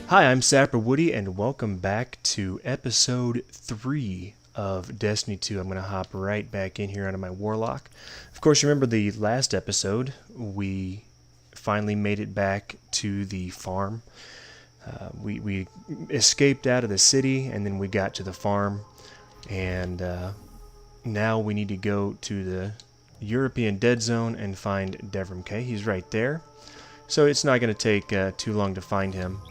Hi, I'm Sapper Woody, and welcome back to episode 3 of Destiny 2. I'm going to hop right back in here onto my Warlock. Of course, remember the last episode, we finally made it back to the farm. We escaped out of the city, and then we got to the farm, and now we need to go to the European Dead Zone and find Devrim Kay. He's right there, so it's not going to take too long to find him.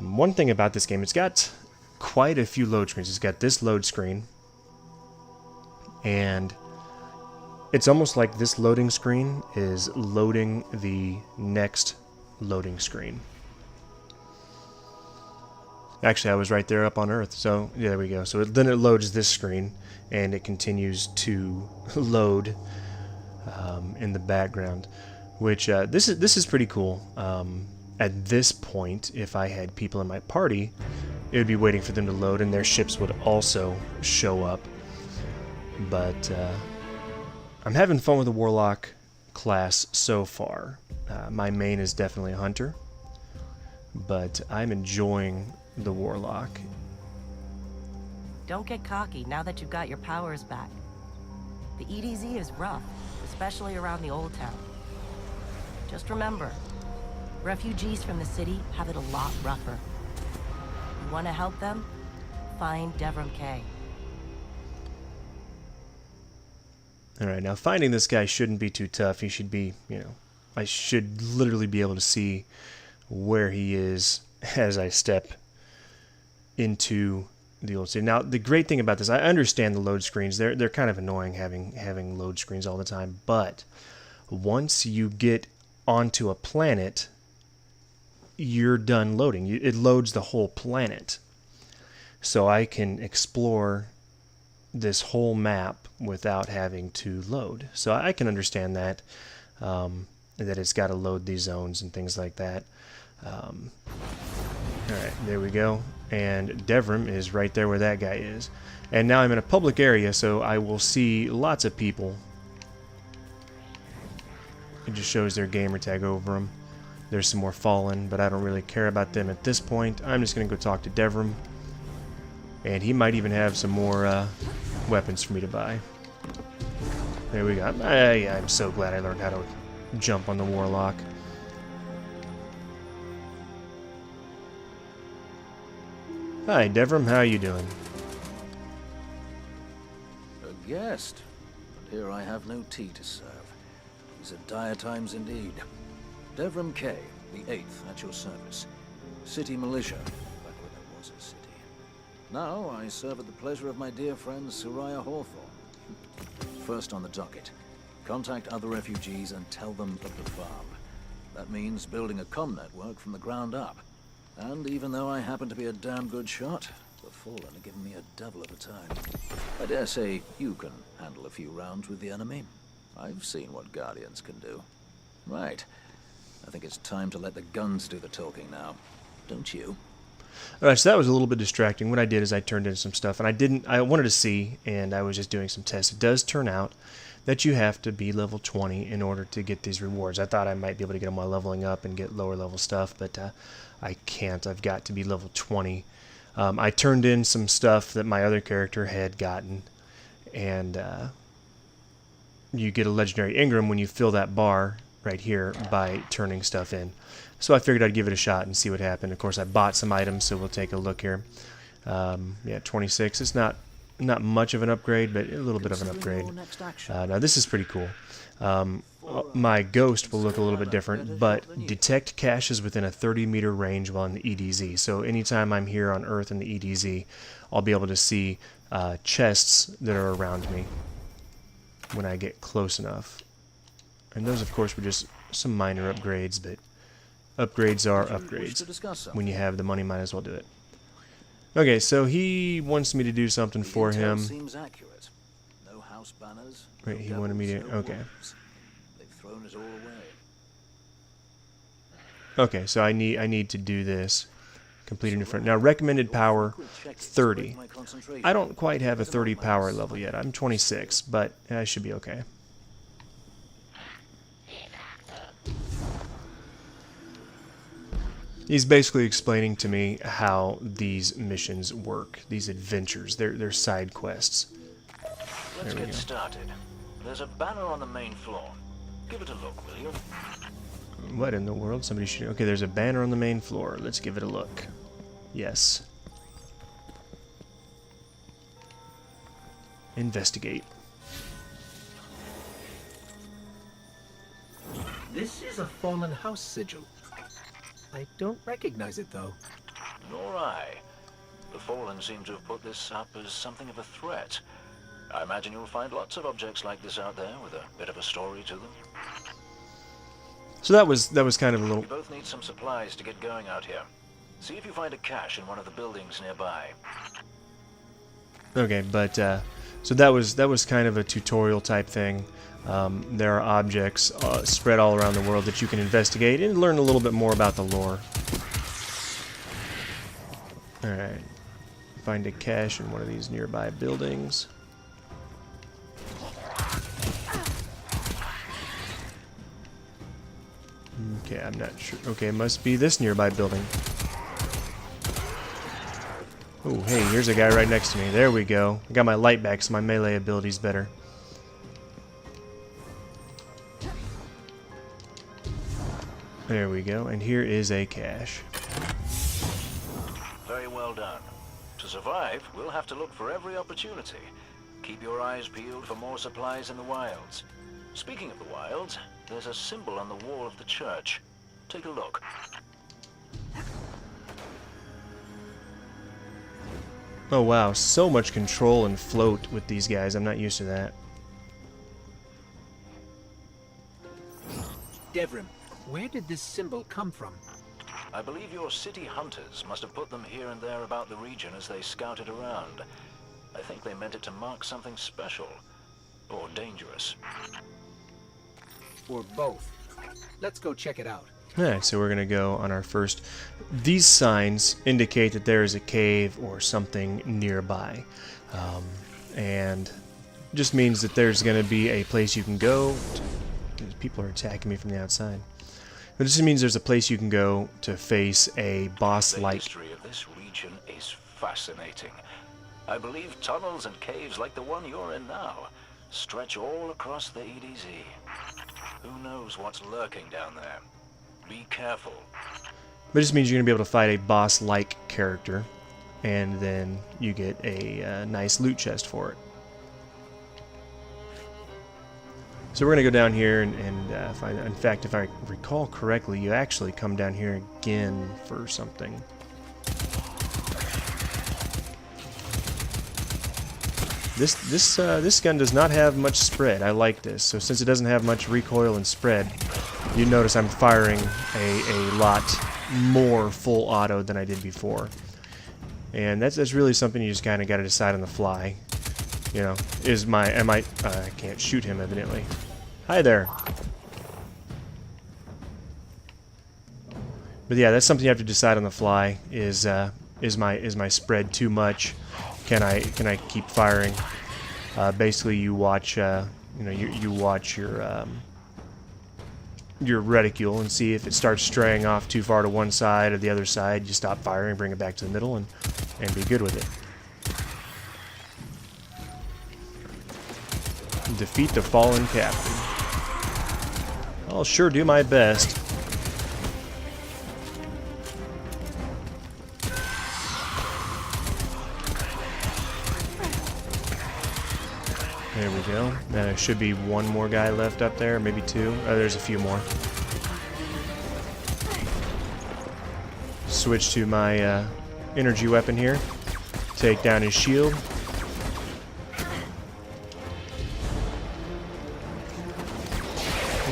One thing about this game, it's got quite a few load screens. It's got this load screen, and it's almost like this loading screen is loading the next loading screen. Actually, I was right there up on Earth, so yeah, there we go. So then it loads this screen, and it continues to load in the background, which this is pretty cool. At this point, if I had people in my party, it would be waiting for them to load, and their ships would also show up. But I'm having fun with the Warlock class so far. My main is definitely a Hunter, but I'm enjoying the Warlock. Don't get cocky now that you've got your powers back. The EDZ is rough, especially around the Old Town. Just remember, refugees from the city have it a lot rougher. You want to help them? Find Devrim Kay. Alright, now finding this guy shouldn't be too tough. He should be, I should literally be able to see where he is as I step into the old city. Now, the great thing about this, I understand the load screens. They're kind of annoying having load screens all the time, but once you get onto a planet, you're done loading. It loads the whole planet. So I can explore this whole map without having to load. So I can understand that, that it's got to load these zones and things like that. Alright, there we go. And Devrim is right there where that guy is. And now I'm in a public area, so I will see lots of people. It just shows their gamer tag over them. There's some more fallen, but I don't really care about them at this point. I'm just going to go talk to Devrim. And he might even have some more weapons for me to buy. There we go. I'm so glad I learned how to jump on the Warlock. Hi, Devrim. How are you doing? A guest, but here I have no tea to serve. These are dire times indeed. Devrim Kay, the 8th, at your service. City militia, back when there was a city. Now I serve at the pleasure of my dear friend Soraya Hawthorne. First on the docket, contact other refugees and tell them of the farm. That means building a comm network from the ground up. And even though I happen to be a damn good shot, the Fallen are giving me a devil of a time. I dare say you can handle a few rounds with the enemy. I've seen what Guardians can do. Right. I think it's time to let the guns do the talking now. Don't you? Alright, so that was a little bit distracting. What I did is I turned in some stuff, and I wanted to see, and I was just doing some tests. It does turn out that you have to be level 20 in order to get these rewards. I thought I might be able to get them while leveling up and get lower level stuff, but I can't. I've got to be level 20. I turned in some stuff that my other character had gotten, and you get a legendary Ingram when you fill that bar right here by turning stuff in. So I figured I'd give it a shot and see what happened. Of course, I bought some items, so we'll take a look here. Yeah, 26. It's not much of an upgrade, but a little bit of an upgrade. Now this is pretty cool. My ghost will look a little bit different, but detect caches within a 30-meter range while in the EDZ. So anytime I'm here on Earth in the EDZ, I'll be able to see chests that are around me when I get close enough. And those, of course, were just some minor upgrades, but upgrades are upgrades. When you have the money, might as well do it. Okay, so he wants me to do something for him. Seems accurate. No house banners. Wait, he wanted me to... Okay. They've thrown it all away. Okay, so I need to do this. Complete a new front. Now, recommended power, 30. I don't quite have a 30 power level yet. I'm 26, but I should be okay. He's basically explaining to me how these missions work, these adventures, they're side quests. Let's get started. There's a banner on the main floor. Give it a look, will you? What in the world? Somebody should... Okay, there's a banner on the main floor. Let's give it a look. Yes. Investigate. This is a fallen house sigil. I don't recognize it, though. Nor I. The Fallen seem to have put this up as something of a threat. I imagine you'll find lots of objects like this out there with a bit of a story to them. So that was kind of a little... We both need some supplies to get going out here. See if you find a cache in one of the buildings nearby. Okay, but so that was kind of a tutorial type thing. There are objects spread all around the world that you can investigate and learn a little bit more about the lore. Alright. Find a cache in one of these nearby buildings. Okay, I'm not sure. Okay, it must be this nearby building. Oh, hey, here's a guy right next to me. There we go. I got my light back, so my melee ability's better. There we go, and here is a cache. Very well done. To survive, we'll have to look for every opportunity. Keep your eyes peeled for more supplies in the wilds. Speaking of the wilds, there's a symbol on the wall of the church. Take a look. Oh wow, so much control and float with these guys. I'm not used to that. Devrim, where did this symbol come from? I believe your city hunters must have put them here and there about the region as they scouted around. I think they meant it to mark something special. Or dangerous. Or both. Let's go check it out. Alright, so we're going to go on our first... These signs indicate that there is a cave or something nearby. And just means that there's going to be a place you can go... People are attacking me from the outside. But this just means there's a place you can go to face a boss-like... The history of this region is fascinating. I believe tunnels and caves like the one you're in now stretch all across the EDZ. Who knows what's lurking down there? Be careful. But it just means you're going to be able to fight a boss-like character, and then you get a nice loot chest for it. So we're going to go down here and find... In fact, if I recall correctly, you actually come down here again for something. This gun does not have much spread. I like this. So since it doesn't have much recoil and spread, you notice I'm firing a lot more full auto than I did before. And that's really something you just kind of got to decide on the fly. You know, I can't shoot him evidently. Hi there. But yeah, that's something you have to decide on the fly. Is my spread too much? Can I keep firing? Basically, you watch you watch your reticule and see if it starts straying off too far to one side or the other side. You stop firing, bring it back to the middle, and be good with it. Defeat the fallen captain. I'll sure do my best. There we go. There should be one more guy left up there, maybe two. Oh, there's a few more. Switch to my energy weapon here. Take down his shield.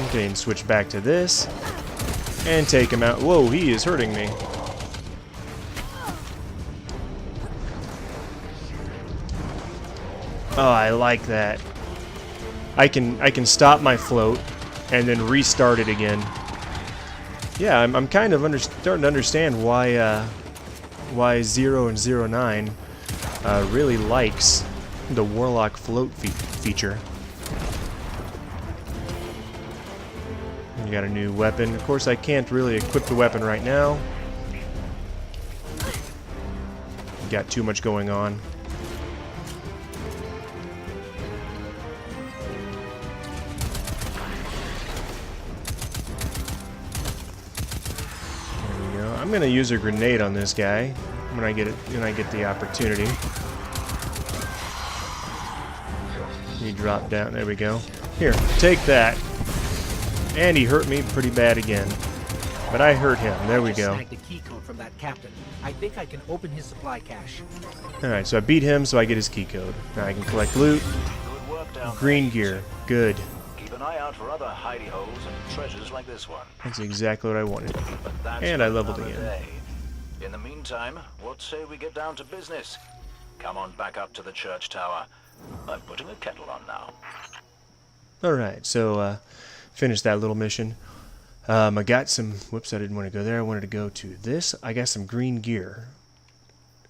Okay, and switch back to this. And take him out. Whoa, he is hurting me. Oh, I like that. I can stop my float and then restart it again. Yeah, I'm kind of starting to understand why 0 and 09 really likes the Warlock float feature. You got a new weapon. Of course, I can't really equip the weapon right now. got too much going on. There we go. I'm gonna use a grenade on this guy when I get the opportunity. He dropped down. There we go. Here, take that. And he hurt me pretty bad again. But I hurt him. There we go. Snagged the key code from that captain. I think I can open his supply cache. Alright, so I beat him, so I get his key code. Now I can collect loot. Good work down Green there. gear. Good. Keep an eye out for other hidey holes and treasures like this one. That's exactly what I wanted. But that's And I leveled another again. day. In the meantime, what say we get down to business? Come on back up to the church tower. I'm putting a kettle on now. Alright, so finished that little mission. I got some... Whoops, I didn't want to go there. I wanted to go to this. I got some green gear.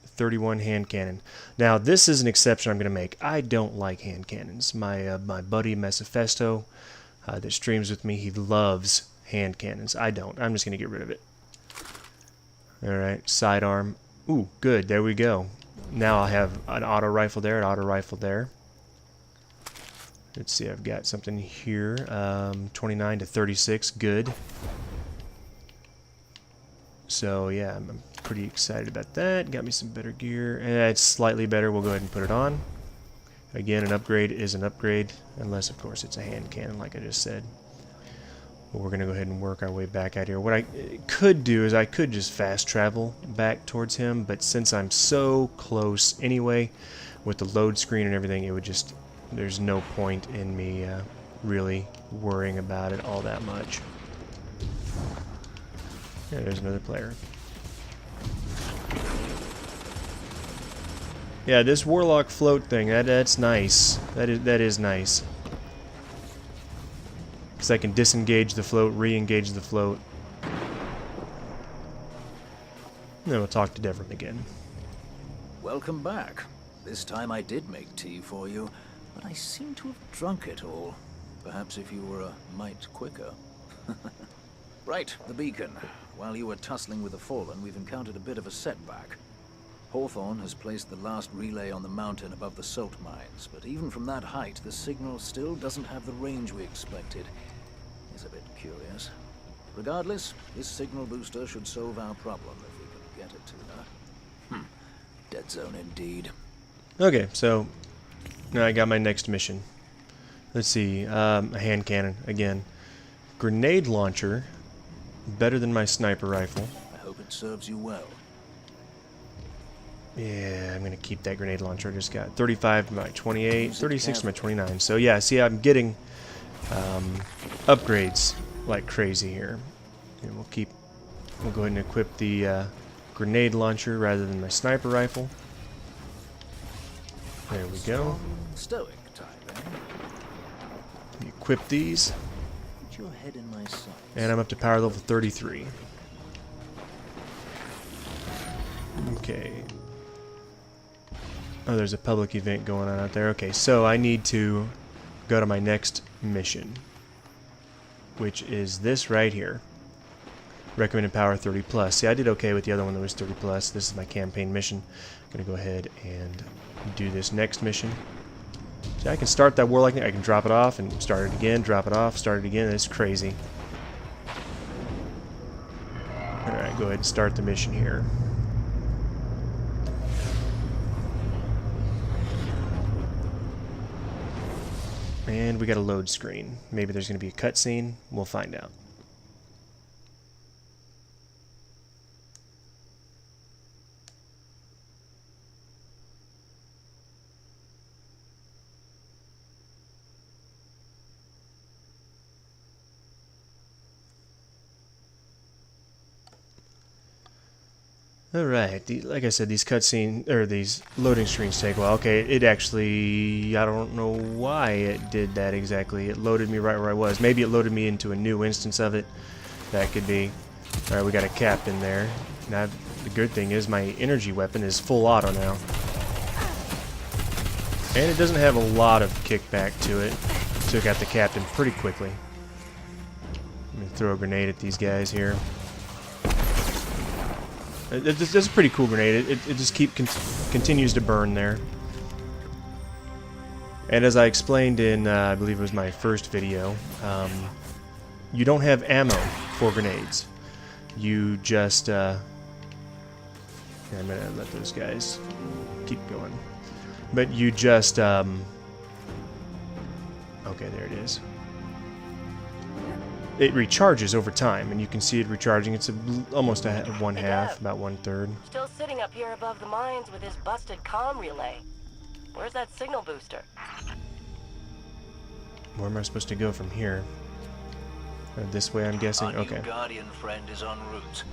31 hand cannon. Now, this is an exception I'm going to make. I don't like hand cannons. My buddy Mesophesto that streams with me, he loves hand cannons. I don't. I'm just going to get rid of it. Alright, sidearm. Ooh, good. There we go. Now I have an auto rifle there, an auto rifle there. Let's see, I've got something here. 29 to 36, good. So yeah, I'm pretty excited about that. Got me some better gear. It's slightly better. We'll go ahead and put it on. Again, an upgrade is an upgrade, unless of course it's a hand cannon, like I just said. But we're gonna go ahead and work our way back out here. What I could do is I could just fast travel back towards him, but since I'm so close anyway, with the load screen and everything, it would just... There's no point in me really worrying about it all that much. Yeah, there's another player. Yeah, this Warlock float thing, that's nice. That is nice. Because I can disengage the float, re-engage the float. And then we'll talk to Devrim again. Welcome back. This time I did make tea for you, but I seem to have drunk it all. Perhaps if you were a mite quicker. Right, the beacon. While you were tussling with the Fallen, we've encountered a bit of a setback. Hawthorne has placed the last relay on the mountain above the salt mines, but even from that height, the signal still doesn't have the range we expected. It's a bit curious. Regardless, this signal booster should solve our problem if we can get it to her. Dead zone indeed. Okay, so now I got my next mission. Let's see, a hand cannon again. Grenade launcher, better than my sniper rifle. I hope it serves you well. Yeah, I'm gonna keep that grenade launcher. I just got 35 to my 28, 36 to my 29. So yeah, see, I'm getting upgrades like crazy here. And we'll go ahead and equip the grenade launcher rather than my sniper rifle. There we go. Stoic type, eh? Equip these, Put your head in my sights. and I'm up to power level 33. Okay. Oh, there's a public event going on out there. Okay, so I need to go to my next mission, which is this right here. Recommended power 30 plus. See, I did okay with the other one that was 30 plus. This is my campaign mission. I'm gonna go ahead and do this next mission. See, I can start that warlock thing. I can drop it off and start it again, drop it off, start it again. It's crazy. Alright, go ahead and start the mission here. And we got a load screen. Maybe there's going to be a cutscene. We'll find out. Alright, like I said, these cutscenes, or these loading screens take a while. Okay, it actually, I don't know why it did that exactly. It loaded me right where I was. Maybe it loaded me into a new instance of it. That could be. Alright, we got a captain there. Now, the good thing is my energy weapon is full auto now. And it doesn't have a lot of kickback to it. Took out the captain pretty quickly. I'm going to throw a grenade at these guys here. This is a pretty cool grenade. It just continues to burn there. And as I explained in, I believe it was my first video, you don't have ammo for grenades. You just, yeah, I'm gonna let those guys keep going. But you just, okay, there it is. It recharges over time, and you can see it recharging. It's almost one half, about 1/3. Still sitting up here above the mines with his busted comm relay. Where's that signal booster? Where am I supposed to go from here? This way, I'm guessing? Our Okay. new guardian friend is en route.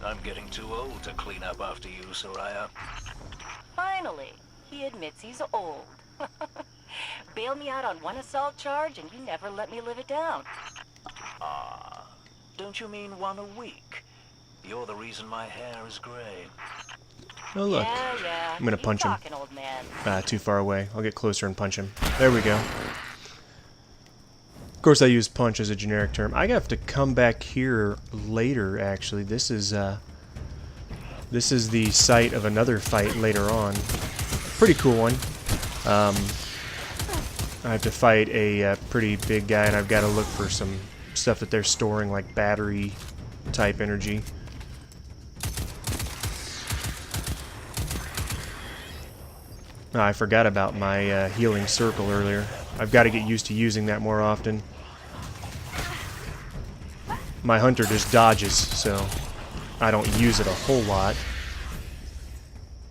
I'm getting too old to clean up after you, Soraya. Finally, he admits he's old. Bail me out on one assault charge and you never let me live it down. Ah, don't you mean one a week? You're the reason my hair is gray. Oh, look. Yeah. I'm gonna Keep punch him. talking, old man. Too far away. I'll get closer and punch him. There we go. Of course, I use punch as a generic term. I have to come back here later, actually. This is the site of another fight later on. Pretty cool one. I have to fight a pretty big guy, and I've got to look for some stuff that they're storing, like battery-type energy. Oh, I forgot about my healing circle earlier. I've got to get used to using that more often. My hunter just dodges, so I don't use it a whole lot.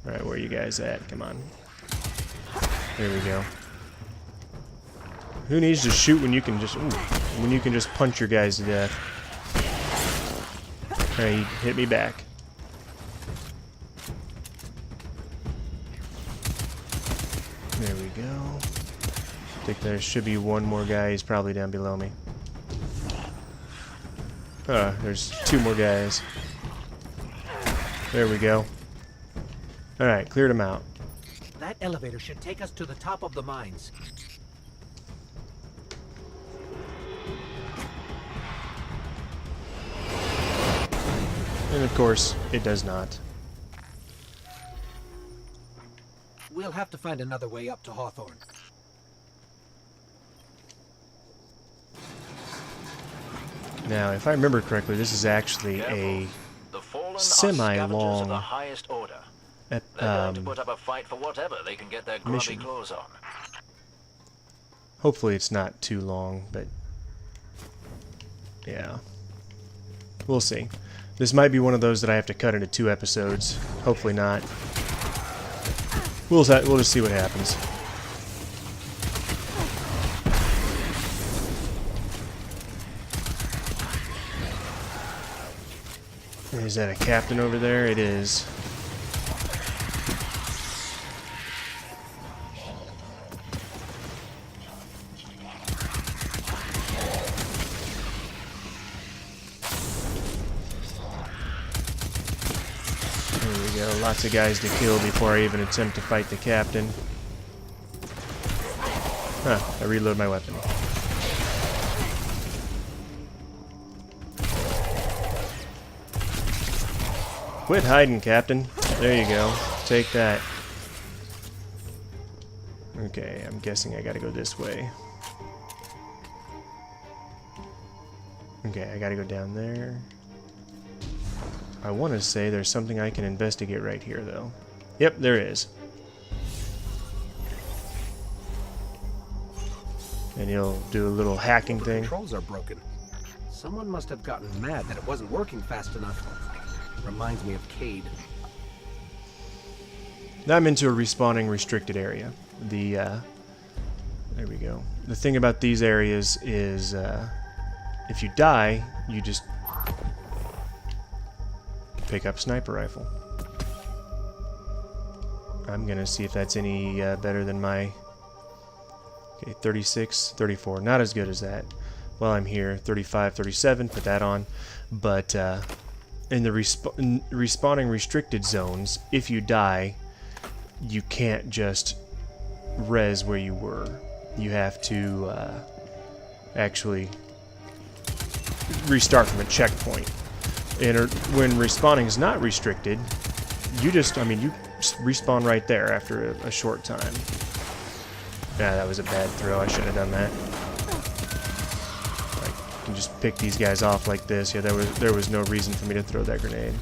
Alright, where are you guys at? Come on. There we go. Who needs to shoot when you can just punch your guys to death? Alright, he hit me back. There we go. I think there should be one more guy. He's probably down below me. There's two more guys. There we go. Alright, cleared them out. That elevator should take us to the top of the mines. And of course, it does not. We'll have to find another way up to Hawthorne. Now, if I remember correctly, this is actually a The fallen are semi-long scavengers of the highest order. They're going to put up a fight for whatever they can get their grubby mission. claws on. Hopefully it's not too long, but yeah. We'll see. This might be one of those that I have to cut into 2 episodes. Hopefully not. We'll just see what happens. Is that a captain over there? It is. There we go. Lots of guys to kill before I even attempt to fight the captain. Huh, I reload my weapon. Quit hiding, Captain. There you go. Take that. Okay, I'm guessing I gotta go this way. Okay, I gotta go down there. I want to say there's something I can investigate right here, though. Yep, there is. And you'll do a little hacking The thing. controls are broken. Someone must have gotten mad that it wasn't working fast enough. Reminds me of Cade. Now I'm into a respawning restricted area. There we go. The thing about these areas is if you die, you just pick up sniper rifle. I'm gonna see if that's any better than my 36, 34. Not as good as that. While I'm here, 35, 37. Put that on. But in the respawning restricted zones, if you die, you can't just res where you were. You have to actually restart from a checkpoint. And when respawning is not restricted, you just, I mean, you respawn right there after a short time. Yeah, that was a bad throw. I shouldn't have done that. Like, you can just pick these guys off like this. Yeah, there was no reason for me to throw that grenade.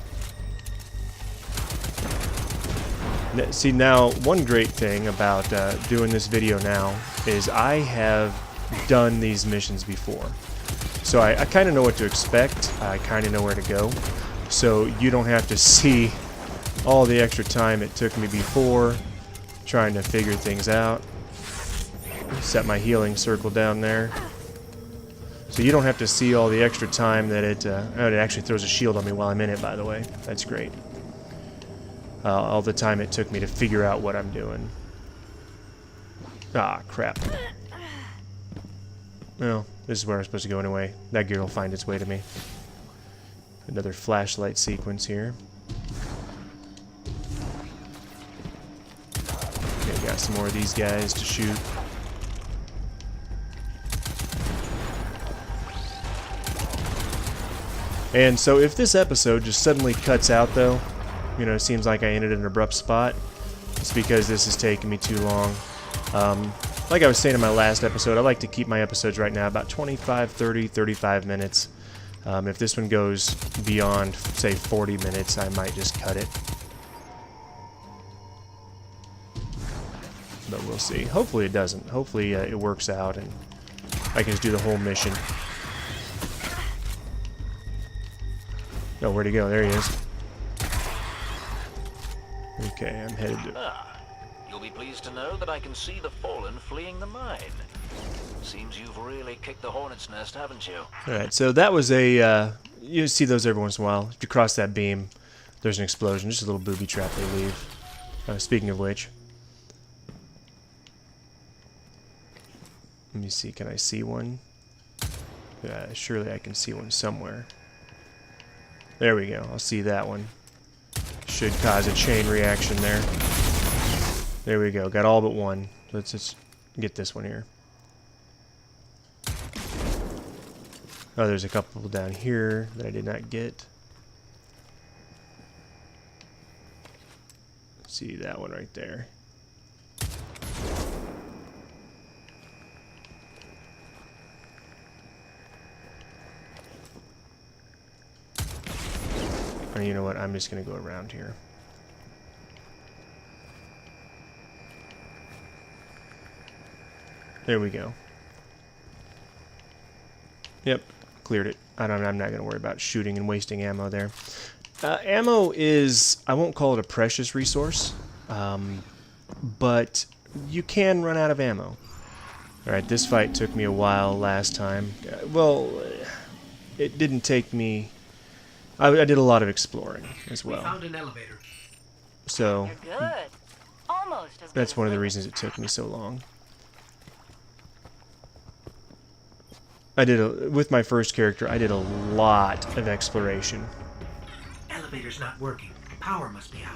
See, now, one great thing about doing this video now is I have done these missions before. So I kind of know what to expect. I kind of know where to go. So you don't have to see all the extra time it took me before trying to figure things out. Set my healing circle down there. So you don't have to see all the extra time that it actually throws a shield on me while I'm in it, by the way. That's great. All the time it took me to figure out what I'm doing. Ah, crap. Well, this is where I'm supposed to go anyway. That gear will find its way to me. Another flashlight sequence here. Okay, got some more of these guys to shoot. And so if this episode just suddenly cuts out, though, you know, it seems like I ended at an abrupt spot, it's because this is taking me too long. Like I was saying in my last episode, I like to keep my episodes right now about 25, 30, 35 minutes. If this one goes beyond, say, 40 minutes, I might just cut it. But we'll see. Hopefully it doesn't. Hopefully it works out and I can just do the whole mission. Oh, where'd he go? There he is. Okay, I'm headed to... You'll be pleased to know that I can see the Fallen fleeing the mine. Seems you've really kicked the hornet's nest, haven't you? Alright, so that was a... you see those every once in a while. If you cross that beam, there's an explosion. Just a little booby trap they leave. Speaking of which... let me see, can I see one? Surely I can see one somewhere. There we go, I'll see that one. Should cause a chain reaction there. There we go, got all but one. Let's just get this one here. Oh, there's a couple down here that I did not get. Let's see that one right there. Or you know what, I'm just going to go around here. There we go. Yep, cleared it. I'm not going to worry about shooting and wasting ammo there. Ammo is, I won't call it a precious resource, but you can run out of ammo. Alright, this fight took me a while last time. Well, it didn't take me... I did a lot of exploring as well. We found an elevator. So, You're good. Almost as good that's as one of the Lily. reasons it took me so long. With my first character, I did a lot of exploration. Elevator's not working. Power must be out.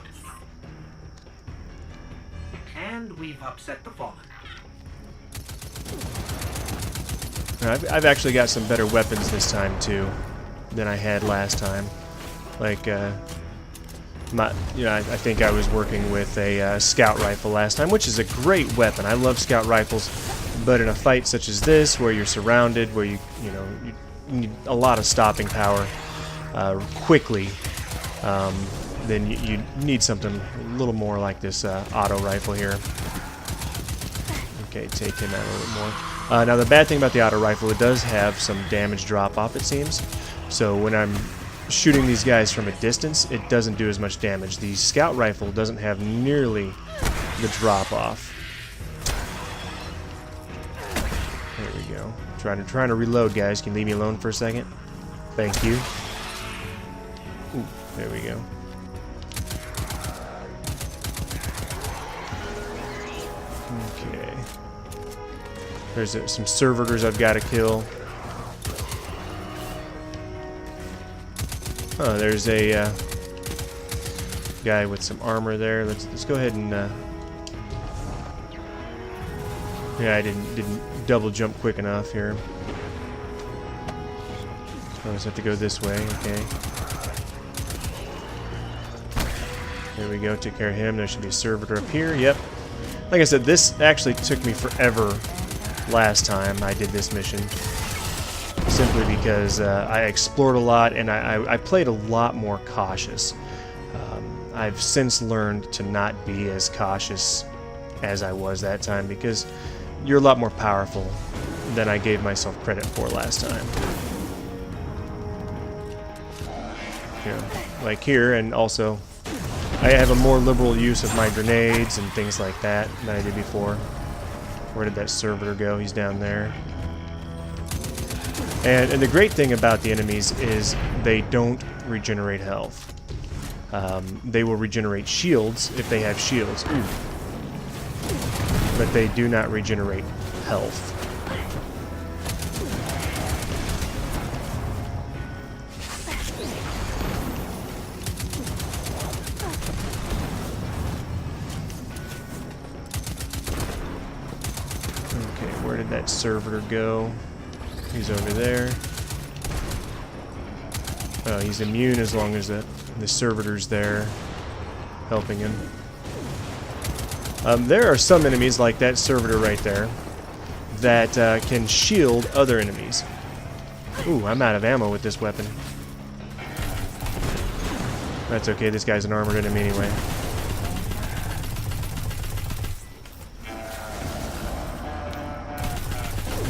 And we've upset the Fallen. I've actually got some better weapons this time too than I had last time. Like, I think I was working with a scout rifle last time, which is a great weapon. I love scout rifles, but in a fight such as this, where you're surrounded, where you need a lot of stopping power quickly, then you need something a little more like this auto rifle here. Okay, take him out a little bit more. Now the bad thing about the auto rifle, it does have some damage drop off, it seems. So when I'm shooting these guys from a distance, it doesn't do as much damage. The scout rifle doesn't have nearly the drop off. There we go. Trying to reload, guys. Can you leave me alone for a second? Thank you. Ooh, there we go. Okay. There's some servitors I've got to kill. Oh, there's a guy with some armor there. Let's go ahead and yeah, I didn't double jump quick enough here. I just have to go this way, okay. There we go, took care of him. There should be a servitor up here, yep. Like I said, this actually took me forever last time I did this mission. Simply because I explored a lot and I played a lot more cautious. I've since learned to not be as cautious as I was that time because you're a lot more powerful than I gave myself credit for last time. You know, like here, and also I have a more liberal use of my grenades and things like that than I did before. Where did that servitor go? He's down there. And the great thing about the enemies is they don't regenerate health. They will regenerate shields if they have shields. Ooh. But they do not regenerate health. Okay, where did that servitor go? He's over there. Oh, he's immune as long as the servitor's there helping him. There are some enemies like that servitor right there that can shield other enemies. Ooh, I'm out of ammo with this weapon. That's okay, this guy's an armored enemy anyway.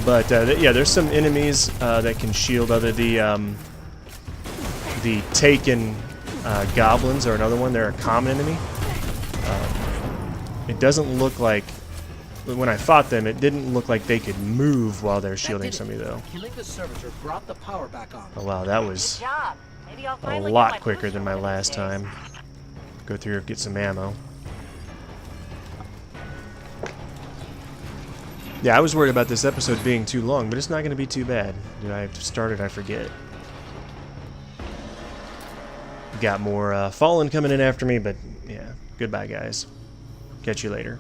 But yeah, there's some enemies that can shield other. The Taken goblins are another one. They're a common enemy. It doesn't look like, when I fought them, it didn't look like they could move while they're shielding somebody though. Killing the servitor brought the power back on. Oh wow, that was Good job. Maybe I'll a finally lot get my quicker booster than my one of last these time. Go through here, get some ammo. Yeah, I was worried about this episode being too long, but it's not going to be too bad. Did I start it? I forget. Got more Fallen coming in after me, but yeah. Goodbye, guys. Catch you later.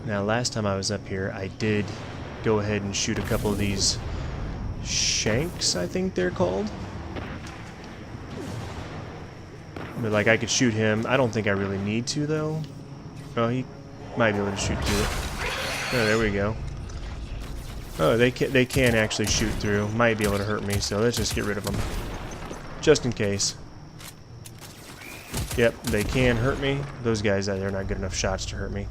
Now, last time I was up here, I did go ahead and shoot a couple of these shanks, I think they're called. But, like, I could shoot him. I don't think I really need to, though. Oh, he might be able to shoot through it. Oh, there we go. Oh, they can actually shoot through. Might be able to hurt me, so let's just get rid of them. Just in case. Yep, they can hurt me. Those guys, they're not good enough shots to hurt me.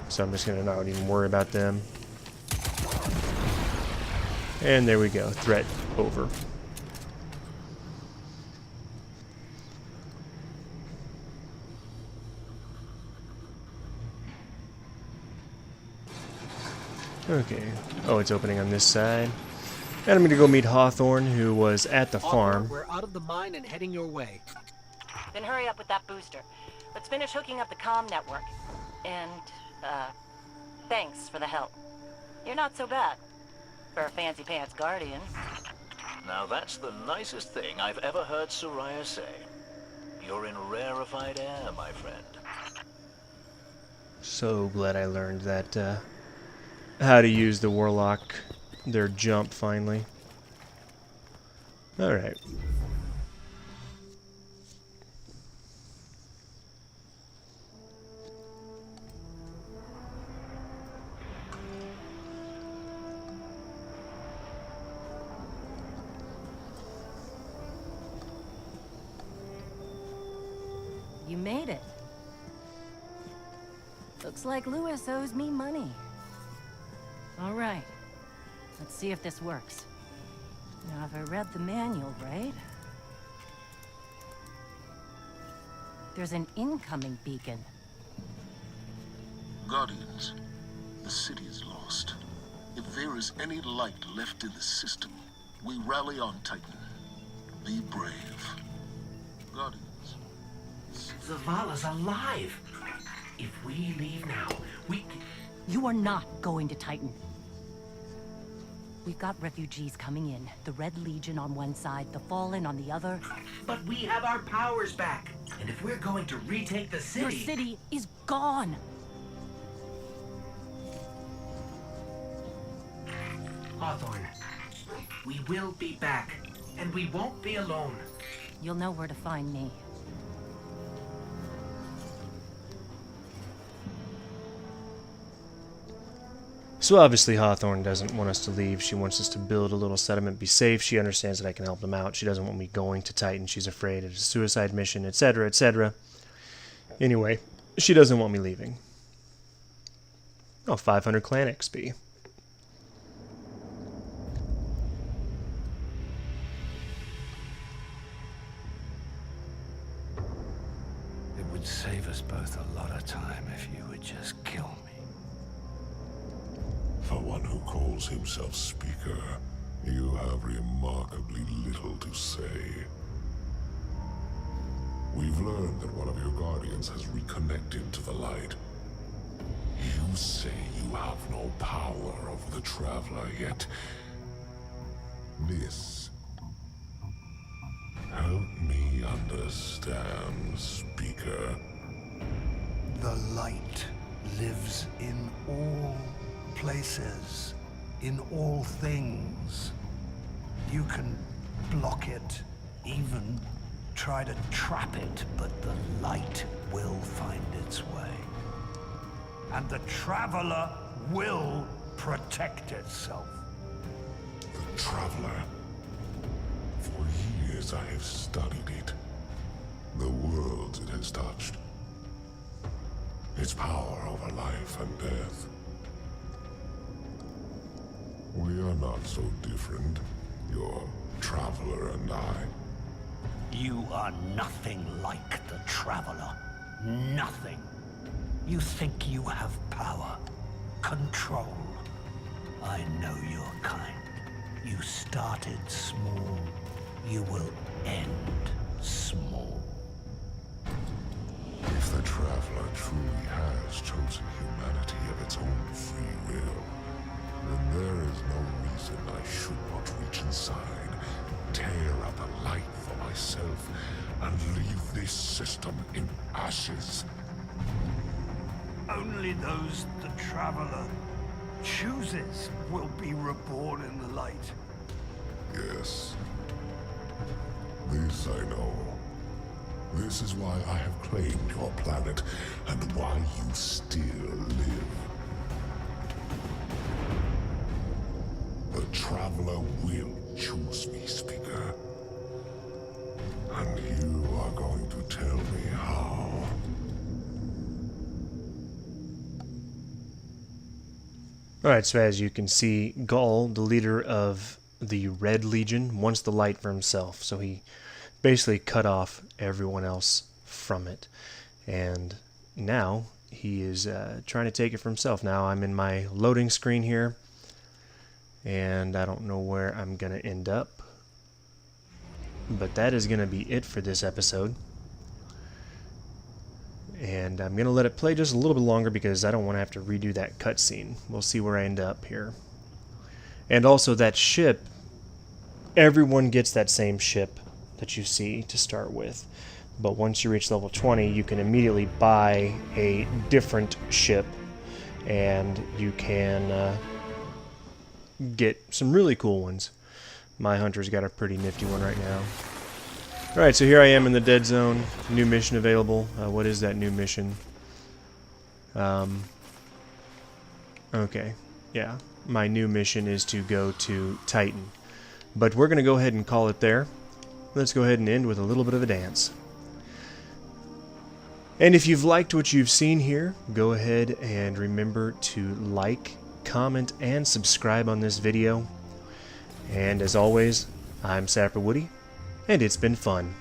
So I'm just going to not even worry about them. And there we go. Threat over. Okay. Oh, it's opening on this side. And I'm going to go meet Hawthorne, who was at the farm. We're out of the mine and heading your way. Then hurry up with that booster. Let's finish hooking up the comm network. And, thanks for the help. You're not so bad. For a fancy pants guardian. Now that's the nicest thing I've ever heard Soraya say. You're in rarefied air, my friend. So glad I learned that, how to use the Warlock, their jump, finally. Alright. You made it. Looks like Lewis owes me money. All right. Let's see if this works. Now, if I read the manual right, there's an incoming beacon. Guardians, the city is lost. If there is any light left in the system, we rally on Titan. Be brave. Guardians. Zavala's alive. If we leave now, we can... You are not going to Titan. We've got refugees coming in. The Red Legion on one side, the Fallen on the other. But we have our powers back. And if we're going to retake the city... Your city is gone! Hawthorne, we will be back. And we won't be alone. You'll know where to find me. So obviously Hawthorne doesn't want us to leave. She wants us to build a little settlement, be safe. She understands that I can help them out. She doesn't want me going to Titan. She's afraid it's a suicide mission, etc., etc. Anyway, she doesn't want me leaving. Oh, 500 clan XP. It would save us both a lot of time if you would just kill me. For one who calls himself Speaker, you have remarkably little to say. We've learned that one of your guardians has reconnected to the light. You say you have no power over the Traveler, yet... This... Help me understand, Speaker. The light lives in all places, in all things. You can block it, even try to trap it, but the light will find its way. And the Traveler will protect itself. The Traveler. For years I have studied it. The worlds it has touched. Its power over life and death. We are not so different, your Traveler and I. You are nothing like the Traveler. Nothing. You think you have power, control. I know your kind. You started small. You will end small. If the Traveler truly has chosen humanity of its own free will, then there is no reason I should not reach inside, tear out the light for myself, and leave this system in ashes. Only those the Traveler chooses will be reborn in the light. Yes. This I know. This is why I have claimed your planet, and why you still live. The Traveler will choose me, Speaker. And you are going to tell me how. Alright, so as you can see, Gull, the leader of the Red Legion, wants the light for himself. So he basically cut off everyone else from it. And now he is trying to take it for himself. Now I'm in my loading screen here. And I don't know where I'm going to end up. But that is going to be it for this episode. And I'm going to let it play just a little bit longer because I don't want to have to redo that cutscene. We'll see where I end up here. And also that ship, everyone gets that same ship that you see to start with. But once you reach level 20, you can immediately buy a different ship. And you can get some really cool ones. My hunter's got a pretty nifty one right now. Alright, so here I am in the dead zone. New mission available. What is that new mission? Okay, yeah. My new mission is to go to Titan. But we're going to go ahead and call it there. Let's go ahead and end with a little bit of a dance. And if you've liked what you've seen here, go ahead and remember to like, comment, and subscribe on this video. And as always, I'm Sapper Woody, and it's been fun.